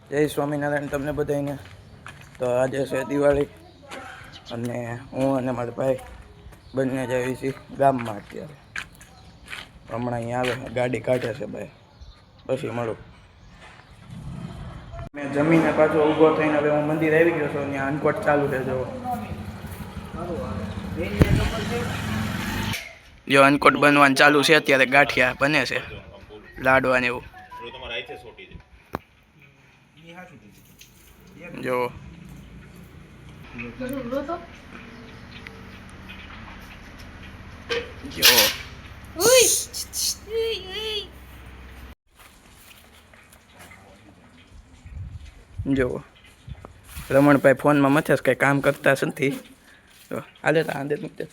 જય સ્વામિનારાયણ તમને બધાને. તો આજે છે દિવાળી અને હું અને મારા ભાઈ બંને જઈએ છીએ ગામમાં. અત્યારે હમણાં અહીંયા આવે ગાડી કાઢે છે ભાઈ, પછી મળું. મેં જમીને પાછો ઊભો થઈને હવે હું મંદિર આવી ગયો છું. ત્યાં અનકોટ ચાલુ છે. જો અનકોટ બનવાનું ચાલુ છે અત્યારે. ગાંઠિયા બને છે, લાડવા ને એવું. જો જો રમણભાઈ ફોનમાં મથે કઈ કામ કરતા નથી. તો આલે તો આંદે મૂકતે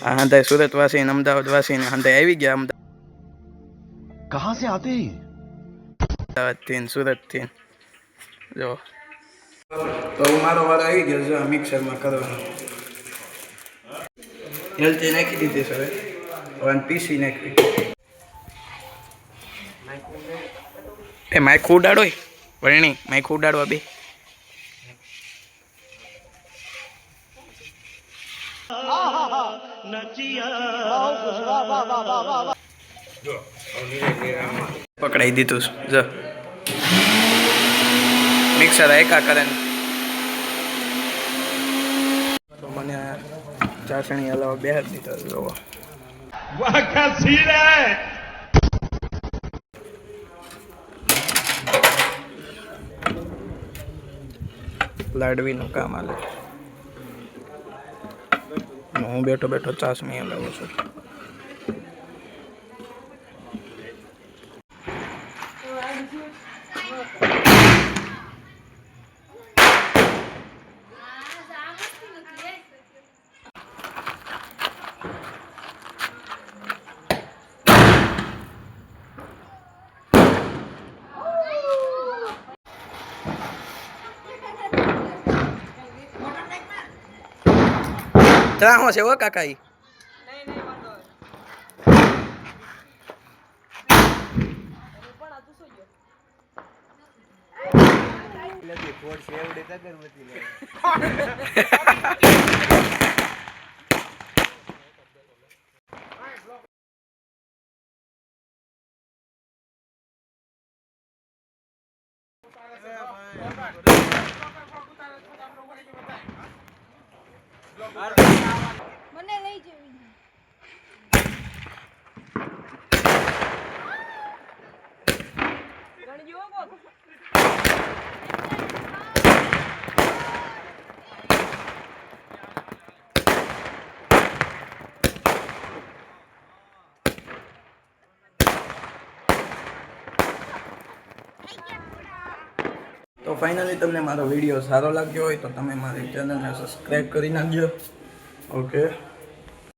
હા સુરત વાસી ને અમદાવાદ વાસી ને હંધાઈ આવી ગયા. અમદાવાદ कहाँ से आते हैं અમદાવાદ થી સુરત થી. જો તો મારો વાર આવી ગયો છે મિક્સરમાં કરવાનો. હેલ્થી નાખી દીધી છે હવે. હવે પીસી નાખી. એ માઇક ઉડાડો વરણી, માઇક ઉડાડવા બે. પકડાઈ દીધું જો મિક્સર એકા કરે. તો મને ચાસણી હલાવા બે દીધો. જોવો લાડવીનું કામ હાલે. હું બેઠો બેઠો ચાસણી હલાવું છું. ત્રાહો છે હો કાકા. ઈ મને લઈ જવી. તો ફાઇનલી તમને મારો વિડીયો સારો લાગ્યો હોય તો તમે મારી ચેનલને સબસ્ક્રાઈબ કરી નાખજો. ઓકે.